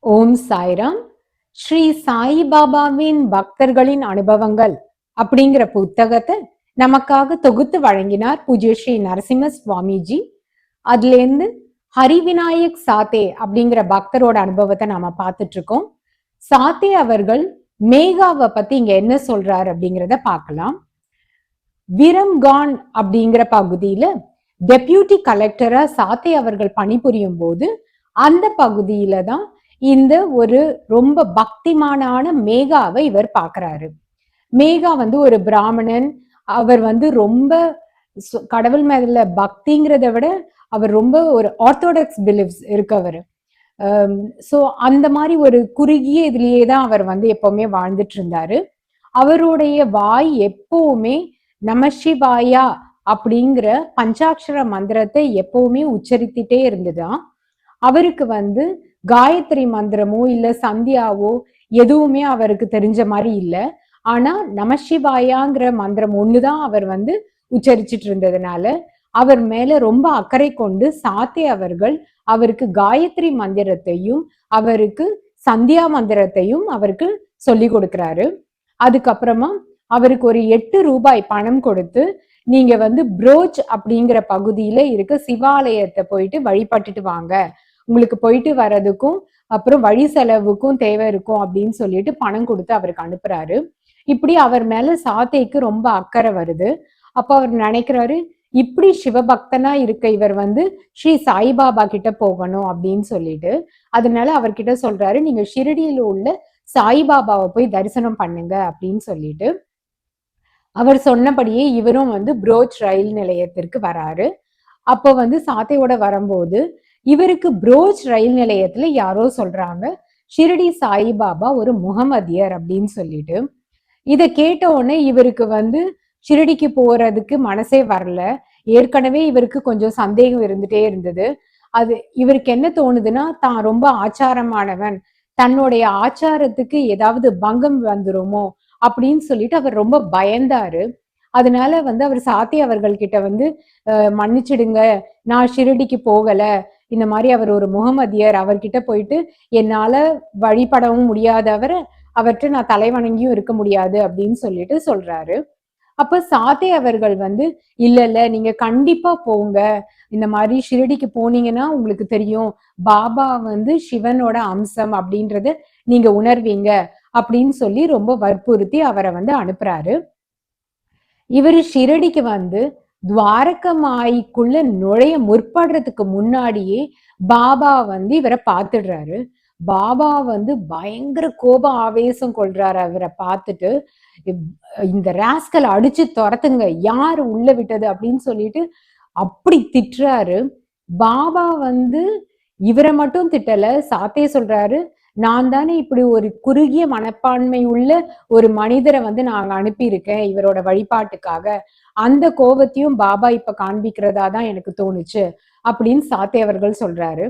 ஓம் சாய்ராம். ஸ்ரீ சாயிபாபாவின் பக்தர்களின் அனுபவங்கள் அப்படிங்கிற புத்தகத்தை நமக்காக தொகுத்து வழங்கினார் பூஜ்ய ஸ்ரீ நரசிம்ம சுவாமிஜி. அதுல இருந்து ஹரிவிநாயக் சாத்தே அப்படிங்கிற பக்தரோட அனுபவத்தை நாம பார்த்துட்டு இருக்கோம். சாத்தே அவர்கள் மேகாவை பத்தி இங்க என்ன சொல்றாரு அப்படிங்கிறத பார்க்கலாம். விரம்கான் அப்படிங்கிற பகுதியில டெப்யூட்டி கலெக்டரா சாத்தே அவர்கள் பணிபுரியும் போது அந்த பகுதியில தான் இந்த ஒரு ரொம்ப பக்திமானான மேகாவை இவர் பாக்குறாரு. மேகா வந்து ஒரு பிராமணன். அவர் வந்து ரொம்ப கடவுள் மேல பக்திங்கிறத விட அவர் ரொம்ப ஒரு ஆர்த்தோடாக்ஸ் பிலீவ்ஸ் இருக்கவர். சோ அந்த மாதிரி ஒரு குறுகிய இதுலயே தான் அவர் வந்து எப்பவுமே வாழ்ந்துட்டு இருந்தாரு. அவருடைய வாய் எப்பவுமே நமசிவாயா அப்படிங்கிற பஞ்சாட்சர மந்திரத்தை எப்பவுமே உச்சரித்துட்டே இருந்துதான். அவருக்கு வந்து காயத்ரி மந்திரமோ இல்ல சந்தியாவோ எதுவுமே அவருக்கு தெரிஞ்ச மாதிரி இல்லை. ஆனா நமசிவாயாங்கிற மந்திரம் ஒண்ணுதான் அவர் வந்து உச்சரிச்சுட்டு இருந்ததுனால அவர் மேல ரொம்ப அக்கறை கொண்டு சாத்தே அவர்கள் அவருக்கு காயத்ரி மந்திரத்தையும் அவருக்கு சந்தியா மந்திரத்தையும் அவருக்கு சொல்லி கொடுக்கிறாரு. அதுக்கப்புறமா அவருக்கு ஒரு 8 ரூபாய் பணம் கொடுத்து நீங்க வந்து புரோச் அப்படிங்கிற பகுதியில இருக்க சிவாலயத்தை போயிட்டு வழிபட்டுட்டு வாங்க, உங்களுக்கு போயிட்டு வர்றதுக்கும் அப்புறம் வழி செலவுக்கும் தேவை இருக்கும் அப்படின்னு சொல்லிட்டு பணம் கொடுத்து அவருக்கு அனுப்புறாரு. இப்படி அவர் மேல சாத்தைக்கு ரொம்ப அக்கறை வருது. அப்ப அவர் நினைக்கிறாரு, இப்படி சிவபக்தனா இருக்க இவர் வந்து ஸ்ரீ சாய்பாபா கிட்ட போகணும் அப்படின்னு சொல்லிட்டு, அதனால அவர்கிட்ட சொல்றாரு, நீங்க ஷிரடியில உள்ள சாய்பாபாவை போய் தரிசனம் பண்ணுங்க அப்படின்னு சொல்லிட்டு அவர் சொன்னபடியே இவரும் வந்து புரோச் ரயில் நிலையத்திற்கு வராரு. அப்போ வந்து சாத்தையோட வரும்போது இவருக்கு புரோச் ரயில் நிலையத்துல யாரோ சொல்றாங்க, ஷிரடி சாய்பாபா ஒரு முகமதியர் அப்படின்னு சொல்லிட்டு. இத கேட்ட உடனே இவருக்கு வந்து ஷிரடிக்கு போறதுக்கு மனசே வரல. ஏற்கனவே இவருக்கு கொஞ்சம் சந்தேகம் இருந்துட்டே இருந்தது. அது இவருக்கு என்ன தோணுதுன்னா, தான் ரொம்ப ஆச்சாரமானவன், தன்னுடைய ஆச்சாரத்துக்கு ஏதாவது பங்கம் வந்துருமோ அப்படின்னு சொல்லிட்டு அவர் ரொம்ப பயந்தாரு. அதனால வந்து அவர் சாத்தி அவர்கள் கிட்ட வந்து மன்னிச்சிடுங்க, நான் ஷிரடிக்கு போகல, இந்த மாதிரி அவர் ஒரு முகமதியர், அவர்கிட்ட போயிட்டு என்னால வழிபடவும் முடியாதவர், அவர்கிட்ட நான் தலை வணங்கியும் இருக்க முடியாது அப்படின்னு சொல்லிட்டு சொல்றாரு. அப்ப சாத்தே அவர்கள் வந்து இல்ல இல்ல நீங்க கண்டிப்பா போங்க, இந்த மாதிரி ஷிரடிக்கு போனீங்கன்னா உங்களுக்கு தெரியும் பாபா வந்து சிவனோட அம்சம் அப்படின்றத நீங்க உணர்வீங்க அப்படின்னு சொல்லி ரொம்ப வற்புறுத்தி அவரை வந்து அனுப்புறாரு. இவரு ஷிரடிக்கு வந்து துவாரகமாய்க்குள்ள நுழைய முற்படுறதுக்கு முன்னாடியே பாபா வந்து இவரை பார்த்துடுறாரு. பாபா வந்து பயங்கர கோப ஆவேசம் கொள்றாரு. அவரை பார்த்துட்டு, இந்த ராஸ்கல் அடிச்சு துரத்துங்க, யாரு உள்ள விட்டது அப்படின்னு சொல்லிட்டு அப்படி திட்டுறாரு. பாபா வந்து இவரை மட்டும் திட்டல, சாத்தே சொல்றாரு, நான் தானே இப்படி ஒரு குறுகிய மனப்பான்மை உள்ள ஒரு மனிதரை வந்து நான் அனுப்பியிருக்கேன் இவரோட வழிபாட்டுக்காக, அந்த கோபத்தையும் பாபா இப்ப காண்பிக்கிறதா தான் எனக்கு தோணுச்சு அப்படின்னு சாத்தே அவர்கள் சொல்றாரு.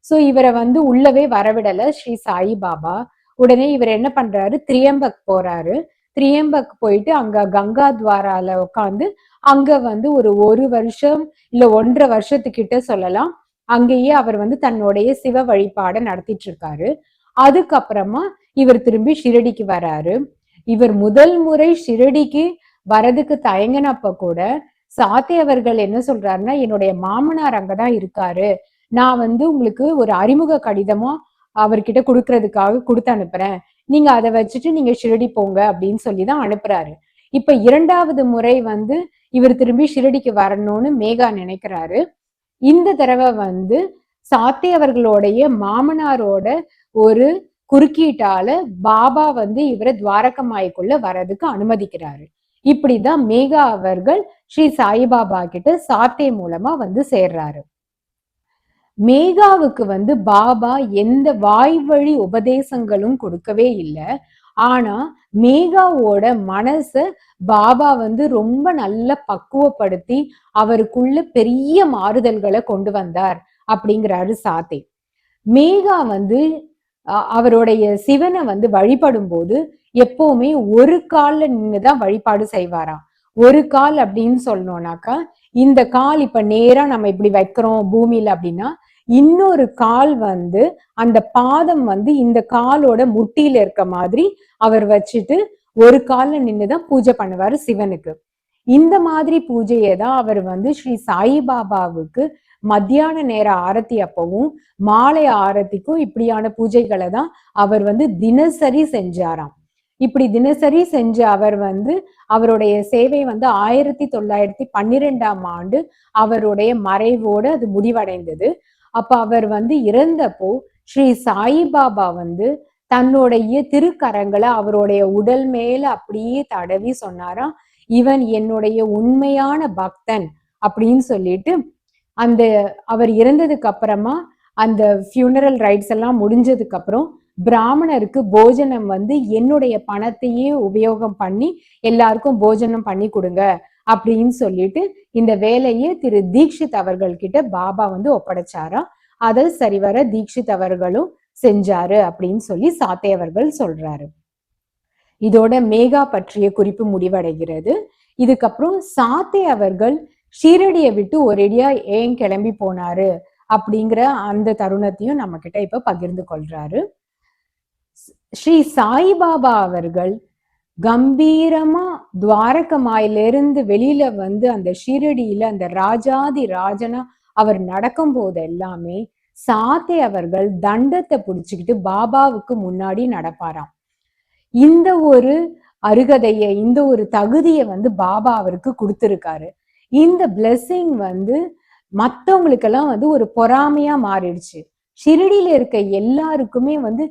சோ இவரை வந்து உள்ளவே வரவிடல ஸ்ரீ சாயி பாபா. உடனே இவர் என்ன பண்றாரு, திரியம்பக் போறாரு. திரியம்பக் போயிட்டு அங்க கங்கா துவாரால உட்காந்து அங்க வந்து ஒரு வருஷம் இல்ல 1.5 வருஷத்துக்கிட்ட சொல்லலாம், அங்கேயே அவர் வந்து தன்னுடைய சிவ வழிபாடை நடத்திட்டு இருக்காரு. அதுக்கப்புறமா இவர் திரும்பி ஷிரடிக்கு வராரு. இவர் முதல் முறை ஷிரடிக்கு வரதுக்கு தயங்கினப்ப கூட சாத்தே அவர்கள் என்ன சொல்றாருன்னா, என்னுடைய மாமனார் அங்கதான் இருக்காரு, நான் வந்து உங்களுக்கு ஒரு அறிமுக கடிதமோ அவர்கிட்ட கொடுக்கறதுக்காக கொடுத்து அனுப்புறேன், நீங்க அதை வச்சுட்டு நீங்க ஷிரடி போங்க அப்படின்னு சொல்லிதான் அனுப்புறாரு. இப்ப 2வது முறை வந்து இவர் திரும்பி ஷிரடிக்கு வரணும்னு மேகா நினைக்கிறாரு. இந்த தடவை வந்து சாத்தே அவர்களுடைய மாமனாரோட ஒரு குறுக்கீட்டால பாபா வந்து இவரை துவாரகமாய்க்குள்ள வர்றதுக்கு அனுமதிக்கிறாரு. இப்படிதான் மேகா அவர்கள் ஸ்ரீ சாய்பாபா கிட்ட சாத்தே மூலமா வந்து சேர்றாரு. மேகாவுக்கு வந்து பாபா எந்த வாய்வழி உபதேசங்களும் கொடுக்கவே இல்லை. ஆனா மேகாவோட மனச பாபா வந்து ரொம்ப நல்ல பக்குவப்படுத்தி அவருக்குள்ள பெரிய மாறுதல்களை கொண்டு வந்தார் அப்படிங்கிறாரு சாத்தே. மேகா வந்து அவருடைய சிவனை வந்து வழிபடும் போது எப்பவுமே ஒரு கால்ல நின்னுதான் வழிபாடு செய்வாராம். ஒரு கால் அப்படின்னு சொல்லணும்னாக்கா, இந்த கால் இப்ப நேரா நம்ம இப்படி வைக்கிறோம் பூமியில அப்படின்னா, இன்னொரு கால் வந்து அந்த பாதம் வந்து இந்த காலோட முட்டியில இருக்க மாதிரி அவர் வச்சுட்டு ஒரு கால்ல நின்றுதான் பூஜை பண்ணுவாரு சிவனுக்கு. இந்த மாதிரி பூஜையை தான் அவர் வந்து ஸ்ரீ சாயிபாபாவுக்கு மத்தியான நேர ஆரத்தி அப்பவும் மாலை ஆரத்திக்கும் இப்படியான பூஜைகளை தான் அவர் வந்து தினசரி செஞ்சாராம். இப்படி தினசரி செஞ்ச அவர் வந்து அவருடைய சேவை வந்து 1912 அவருடைய மறைவோடு அது முடிவடைந்தது. அப்ப அவர் வந்து இறந்தப்போ ஸ்ரீ சாயிபாபா வந்து தன்னுடைய திருக்கரங்களை அவருடைய உடல் மேல அப்படியே தடவி சொன்னாராம், இவன் என்னுடைய உண்மையான பக்தன் அப்படின்னு சொல்லிட்டு. அந்த அவர் இறந்ததுக்கு அப்புறமா அந்த ஃபியூனரல் ரைட்ஸ் எல்லாம் முடிஞ்சதுக்கு அப்புறம் பிராமணருக்கு போஜனம் வந்து என்னுடைய பணத்தையே உபயோகம் பண்ணி எல்லாருக்கும் போஜனம் பண்ணி கொடுங்க அப்படின்னு சொல்லிட்டு இந்த வேலையை திரு தீக்ஷித் அவர்கள் கிட்ட பாபா வந்து ஒப்படைச்சாரா. அதை சரிவர தீக்ஷித் அவர்களும் செஞ்சாரு அப்படின்னு சொல்லி சாத்தே அவர்கள் சொல்றாரு. இதோட மேகா பற்றிய குறிப்பு முடிவடைகிறது. இதுக்கப்புறம் சாத்தே அவர்கள் ஷீரடியை விட்டு ஒரேடியா ஏன் கிளம்பி போனாரு அப்படிங்கிற அந்த தருணத்தையும் நம்ம கிட்ட இப்ப பகிர்ந்து கொள்றாரு. ஸ்ரீ சாய்பாபா அவர்கள் கம்பீரமா துவாரகமாயிலிருந்து வெளியில வந்து அந்த ஷீரடியில அந்த ராஜாதி ராஜனா அவர் நடக்கும் போது எல்லாமே சாத்தே அவர்கள் தண்டத்தை பிடிச்சுக்கிட்டு பாபாவுக்கு முன்னாடி நடப்பாராம். இந்த ஒரு அருகதைய இந்த ஒரு தகுதியை வந்து பாபா அவருக்கு கொடுத்திருக்காரு. இந்த பிளெஸிங் வந்து மற்றவங்களுக்கெல்லாம் வந்து ஒரு பொறாமையா மாறிடுச்சு. ஷிரடியில இருக்க எல்லாருக்குமே வந்து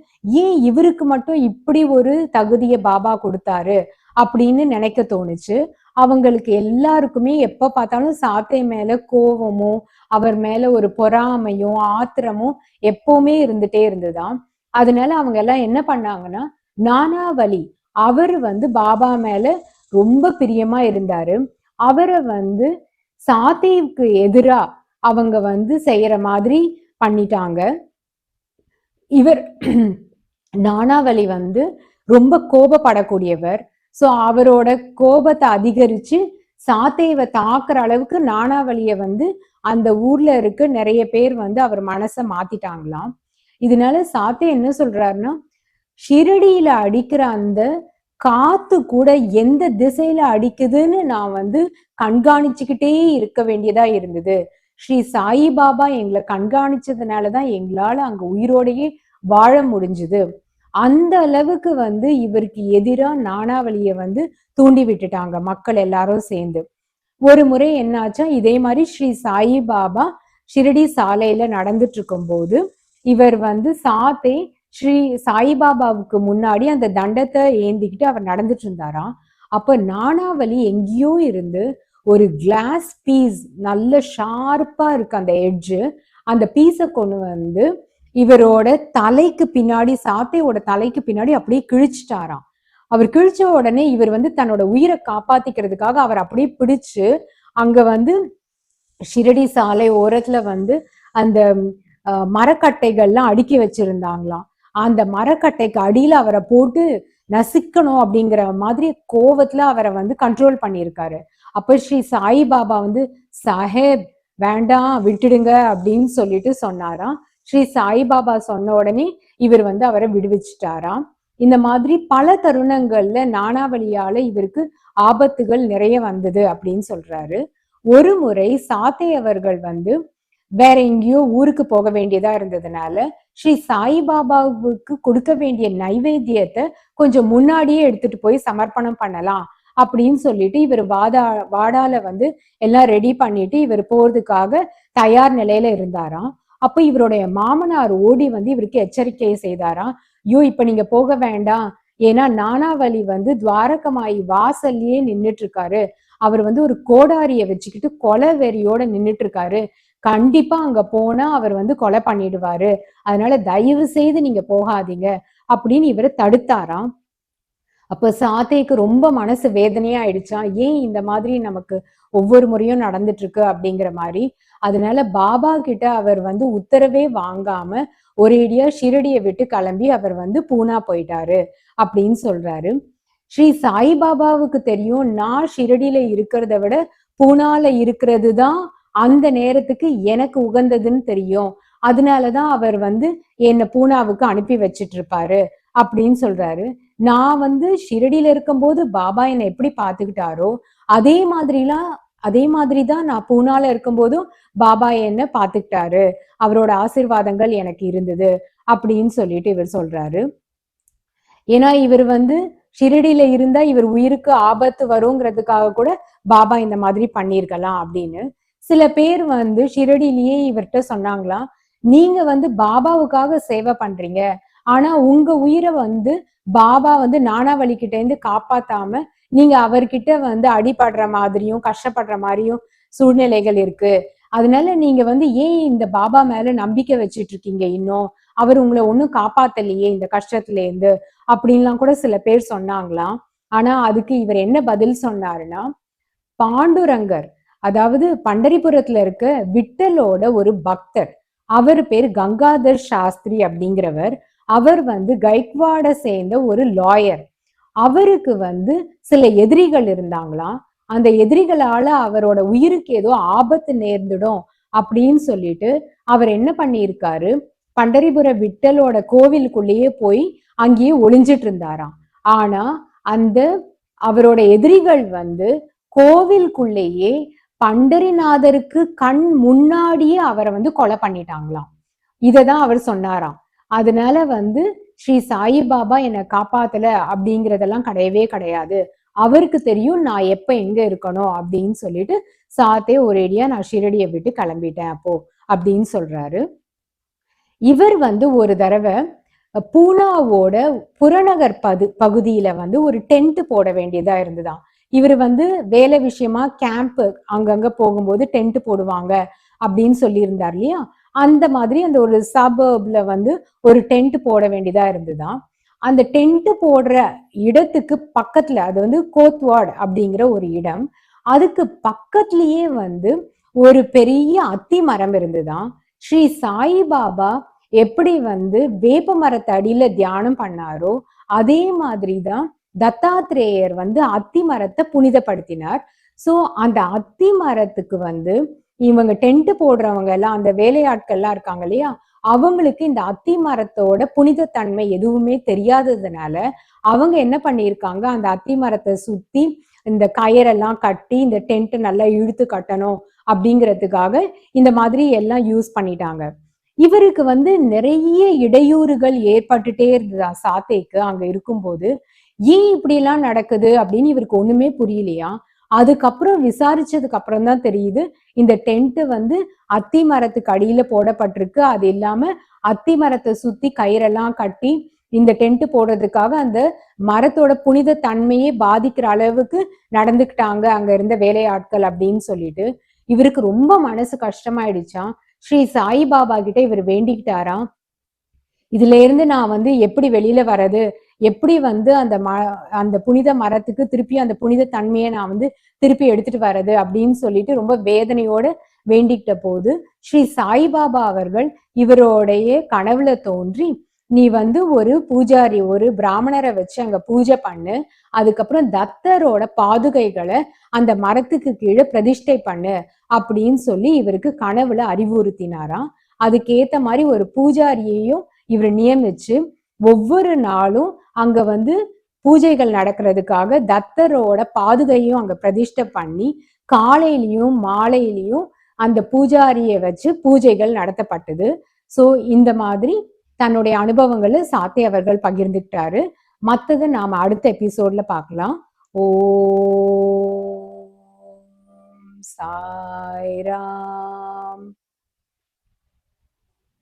ஏன் இவருக்கு மட்டும் இப்படி ஒரு தகுதியை பாபா கொடுத்தாரு அப்படின்னு நினைக்க தோணுச்சு. அவங்களுக்கு எல்லாருக்குமே எப்ப பார்த்தாலும் சாத்தை மேல கோபமும் அவர் மேல ஒரு பொறாமையும் ஆத்திரமும் எப்பவுமே இருந்துட்டே இருந்துதான். அதனால அவங்க எல்லாம் என்ன பண்ணாங்கன்னா, நானாவலி அவர் வந்து பாபா மேல ரொம்ப பிரியமா இருந்தாரு. அவரை வந்து சாத்திக்கு எதிரா அவங்க வந்து செய்யற மாதிரி பண்ணிட்டாங்க. இவர் நானாவலி வந்து ரொம்ப கோபப்படக்கூடியவர். சோ அவரோட கோபத்தை அதிகரிச்சு சாத்தேவை தாக்குற அளவுக்கு நானாவலிய வந்து அந்த ஊர்ல இருக்க நிறைய பேர் வந்து அவர் மனசை மாத்திட்டாங்களாம். இதனால சாத்தே என்ன சொல்றாருன்னா, ஷிரடியில அடிக்கிற அந்த காத்து கூட எந்த திசையில அடிக்குதுன்னு நான் வந்து கண்காணிச்சுக்கிட்டே இருக்க வேண்டியதா இருந்தது. ஸ்ரீ சாயிபாபா எங்களை கண்காணிச்சதுனாலதான் எங்களால அங்க உயிரோடையே வாழ முடிஞ்சுது. அந்த அளவுக்கு வந்து இவருக்கு எதிரா நானாவலிய வந்து தூண்டி விட்டுட்டாங்க மக்கள் எல்லாரும் சேர்ந்து. ஒரு முறை என்னாச்சா, இதே மாதிரி ஸ்ரீ சாயிபாபா ஷிரடி சாலையில நடந்துட்டு இருக்கும் போது இவர் வந்து சாத்தே ஸ்ரீ சாயிபாபாவுக்கு முன்னாடி அந்த தண்டத்தை ஏந்திக்கிட்டு அவர் நடந்துட்டு இருந்தாராம். அப்ப நானாவலி எங்கேயோ இருந்து ஒரு கிளாஸ் பீஸ் நல்ல ஷார்ப்பா இருக்கு அந்த எட்ஜு, அந்த பீஸை கொண்டு வந்து இவரோட தலைக்கு பின்னாடி சாத்தையோட தலைக்கு பின்னாடி அப்படியே கிழிச்சிட்டாராம். அவர் கிழிச்ச உடனே இவர் வந்து தன்னோட உயிரை காப்பாத்திக்கிறதுக்காக அவர் அப்படியே பிடிச்சு அங்க வந்து ஷிரடி சாலை ஓரத்துல வந்து அந்த மரக்கட்டைகள்லாம் அடுக்கி வச்சிருந்தாங்களாம். அந்த மரக்கட்டைக்கு அடியில அவரை போட்டு நசுக்கணும் அப்படிங்கிற மாதிரி கோவத்துல அவரை வந்து கண்ட்ரோல் பண்ணியிருக்காரு. அப்ப ஸ்ரீ சாயிபாபா வந்து சாஹேப் வேண்டாம் விட்டுடுங்க அப்படின்னு சொல்லிட்டு சொன்னாராம். ஸ்ரீ சாயிபாபா சொன்ன உடனே இவர் வந்து அவரை விடுவிச்சுட்டாராம். இந்த மாதிரி பல தருணங்கள்ல நானாவலியால இவருக்கு ஆபத்துகள் நிறைய வந்தது அப்படின்னு சொல்றாரு. ஒரு முறை சாத்தை அவர்கள் வந்து வேற எங்கேயோ ஊருக்கு போக வேண்டியதா இருந்ததுனால ஸ்ரீ சாயிபாபாவுக்கு கொடுக்க வேண்டிய நைவேத்தியத்தை கொஞ்சம் முன்னாடியே எடுத்துட்டு போய் சமர்ப்பணம் பண்ணலாம் அப்படின்னு சொல்லிட்டு இவர் வாடால வந்து எல்லாம் ரெடி பண்ணிட்டு இவர் போறதுக்காக தயார் நிலையில இருந்தாராம். அப்ப இவருடைய மாமனார் ஓடி வந்து இவருக்கு எச்சரிக்கையை செய்தாராம். ஐயோ இப்ப நீங்க போக வேண்டாம், ஏன்னா நானாவலி வந்து துவாரகமாயி வாசல்லையே நின்றுட்டு இருக்காரு, அவர் வந்து ஒரு கோடாரிய வச்சுக்கிட்டு கொலை வெறியோட நின்றுட்டு இருக்காரு, கண்டிப்பா அங்க போனா அவர் வந்து கொலை பண்ணிடுவாரு, அதனால தயவு செய்து நீங்க போகாதீங்க அப்படின்னு இவரை தடுத்தாராம். அப்ப சாத்தைக்கு ரொம்ப மனசு வேதனையா ஆயிடுச்சான், ஏன் இந்த மாதிரி நமக்கு ஒவ்வொரு முறையும் நடந்துட்டு இருக்கு அப்படிங்கிற மாதிரி. அதனால பாபா கிட்ட அவர் வந்து உத்தரவே வாங்காம ஒரேடியா ஷிரடியை விட்டு கிளம்பி அவர் வந்து பூனா போயிட்டாரு அப்படின்னு சொல்றாரு. ஸ்ரீ சாய்பாபாவுக்கு தெரியும், நான் ஷிரடியில இருக்கிறத விட பூனால இருக்கிறது தான் அந்த நேரத்துக்கு எனக்கு உகந்ததுன்னு தெரியும், அதனாலதான் அவர் வந்து என்ன பூனாவுக்கு அனுப்பி வச்சிட்டு இருப்பாரு அப்படின்னு சொல்றாரு. நான் வந்து ஷிரடியில இருக்கும்போது பாபா என்னை எப்படி பாத்துக்கிட்டாரோ அதே மாதிரிலாம் அதே மாதிரிதான் நான் பூனால இருக்கும்போதும் பாபா என்ன பாத்துக்கிட்டாரு, அவரோட ஆசீர்வாதங்கள் எனக்கு இருந்தது அப்படின்னு சொல்லிட்டு இவர் சொல்றாரு. ஏன்னா இவர் வந்து ஷிரடியில இருந்தா இவர் உயிருக்கு ஆபத்து வருங்கிறதுக்காக கூட பாபா இந்த மாதிரி பண்ணிருக்கலாம் அப்படின்னு. சில பேர் வந்து ஷிரடியிலேயே இவர்கிட்ட சொன்னாங்களாம், நீங்க வந்து பாபாவுக்காக சேவை பண்றீங்க, ஆனா உங்க உயிரை வந்து பாபா வந்து நானாவளி கிட்ட இருந்து காப்பாத்தாம நீங்க அவர்கிட்ட வந்து அடிபடுற மாதிரியும் கஷ்டப்படுற மாதிரியும் சூழ்நிலைகள் இருக்கு. அதனால நீங்க வந்து ஏன் இந்த பாபா மேல நம்பிக்கை வச்சிட்டு இருக்கீங்க இன்னும், அவர் உங்களை ஒன்னும் காப்பாத்தலையே இந்த கஷ்டத்துல இருந்து அப்படின்லாம் கூட சில பேர் சொன்னாங்களாம். ஆனா அதுக்கு இவர் என்ன பதில் சொன்னாருன்னா, பாண்டுரங்கர், அதாவது பண்டரிபுரத்துல இருக்க விட்டலோட ஒரு பக்தர், அவர் பேர் கங்காதர் சாஸ்திரி அப்படிங்கிறவர். அவர் வந்து கைக்வாட சேர்ந்த ஒரு லாயர். அவருக்கு வந்து சில எதிரிகள் இருந்தாங்களாம். அந்த எதிரிகளால அவரோட உயிருக்கு ஏதோ ஆபத்து நேர்ந்துடும் அப்படின்னு சொல்லிட்டு அவர் என்ன பண்ணியிருக்காரு, பண்டரிபுர விட்டலோட கோவிலுக்குள்ளேயே போய் அங்கேயே ஒளிஞ்சிட்டு இருந்தாராம். ஆனா அந்த அவரோட எதிரிகள் வந்து கோவிலுக்குள்ளேயே பண்டரிநாதருக்கு கண் முன்னாடியே அவரை வந்து கொலை பண்ணிட்டாங்களாம். இததான் அவர் சொன்னாராம். அதனால வந்து ஸ்ரீ சாயிபாபா என்னை காப்பாத்தல அப்படிங்கறதெல்லாம் கிடையவே கிடையாது. அவருக்கு தெரியும் நான் எப்ப எங்க இருக்கணும் அப்படின்னு சொல்லிட்டு சாத்தே ஒரேடியா நான் ஷிரடியை விட்டு கிளம்பிட்டேன் அப்போ அப்படின்னு சொல்றாரு. இவர் வந்து ஒரு தடவை பூனாவோட புறநகர் பகுதியில வந்து ஒரு டென்ட் போட வேண்டியதா இருந்துதான். இவர் வந்து வேலை விஷயமா கேம்ப் அங்கங்க போகும்போது டென்ட் போடுவாங்க அப்படின்னு சொல்லி இருந்தார் இல்லையா, அந்த மாதிரி அந்த ஒரு சபர்ப்ல வந்து ஒரு டென்ட் போட வேண்டியதா இருந்துதான். அந்த டென்ட் போடுற இடத்துக்கு பக்கத்துல, அது வந்து கோத்வாட் அப்படிங்கிற ஒரு இடம், அதுக்கு பக்கத்துலயே வந்து ஒரு பெரிய அத்தி மரம் இருந்துதான். ஸ்ரீ சாயிபாபா எப்படி வந்து வேப்ப மரத்து அடியில தியானம் பண்ணாரோ அதே மாதிரிதான் தத்தாத்திரேயர் வந்து அத்தி மரத்தை புனிதப்படுத்தினார். சோ அந்த அத்தி மரத்துக்கு வந்து இவங்க டென்ட் போடுறவங்க எல்லாம், அந்த வேலையாட்கள் எல்லாம் இருக்காங்க இல்லையா, அவங்களுக்கு இந்த அத்தி மரத்தோட புனிதத்தன்மை எதுவுமே தெரியாததுனால அவங்க என்ன பண்ணியிருக்காங்க, அந்த அத்தி மரத்தை சுத்தி இந்த கயிறெல்லாம் கட்டி இந்த டென்ட் நல்லா இழுத்து கட்டணும் அப்படிங்கிறதுக்காக இந்த மாதிரி எல்லாம் யூஸ் பண்ணிட்டாங்க. இவருக்கு வந்து நிறைய இடையூறுகள் ஏற்பட்டுட்டே இருந்ததா சாத்தேக்கு அங்க இருக்கும்போது. ஏன் இப்படி எல்லாம் நடக்குது அப்படின்னு இவருக்கு ஒண்ணுமே புரியலையா. அதுக்கப்புறம் விசாரிச்சதுக்கு அப்புறம் தான் தெரியுது, இந்த டென்ட் வந்து அத்தி மரத்துக்கு அடியில போடப்பட்டிருக்கு. அது இல்லாம அத்தி மரத்தை சுத்தி கயிறெல்லாம் கட்டி இந்த டென்ட் போடுறதுக்காக அந்த மரத்தோட புனித தன்மையே பாதிக்கிற அளவுக்கு நடந்துக்கிட்டாங்க அங்க இருந்த வேலையாட்கள் அப்படின்னு சொல்லிட்டு இவருக்கு ரொம்ப மனசு கஷ்டமாயிடுச்சாம். ஸ்ரீ சாயிபாபா கிட்ட இவர் வேண்டிக்கிட்டாராம், இதுல இருந்து நான் வந்து எப்படி வெளியில வர்றது, எப்படி வந்து அந்த புனித மரத்துக்கு திருப்பி அந்த புனித தன்மையை நான் வந்து திருப்பி எடுத்துட்டு வர்றது அப்படின்னு சொல்லிட்டு ரொம்ப வேதனையோட வேண்டிக்கிட்ட போது ஸ்ரீ சாய்பாபா அவர்கள் இவரோடைய கனவுல தோன்றி, நீ வந்து ஒரு பூஜாரி, ஒரு பிராமணரை வச்சு அங்க பூஜை பண்ணு, அதுக்கப்புறம் தத்தரோட பாதுகைகளை அந்த மரத்துக்கு கீழே பிரதிஷ்டை பண்ணு அப்படின்னு சொல்லி இவருக்கு கனவுல அறிவுறுத்தினாராம். அதுக்கேத்த மாதிரி ஒரு பூஜாரியையும் இவர் நியமிச்சு ஒவ்வொரு நாளும் அங்க வந்து பூஜைகள் நடக்கிறதுக்காக தத்தரோட பாதுகையும் அங்க பிரதிஷ்டை பண்ணி காலையிலயும் மாலையிலயும் அந்த பூஜாரியை வச்சு பூஜைகள் நடத்தப்பட்டது. சோ இந்த மாதிரி தன்னுடைய அனுபவங்களை சாத்தி அவர்கள் பகிர்ந்துக்கிட்டாரு. மத்தது நாம அடுத்த எபிசோட்ல பார்க்கலாம். ஓம் சாய்ராம்.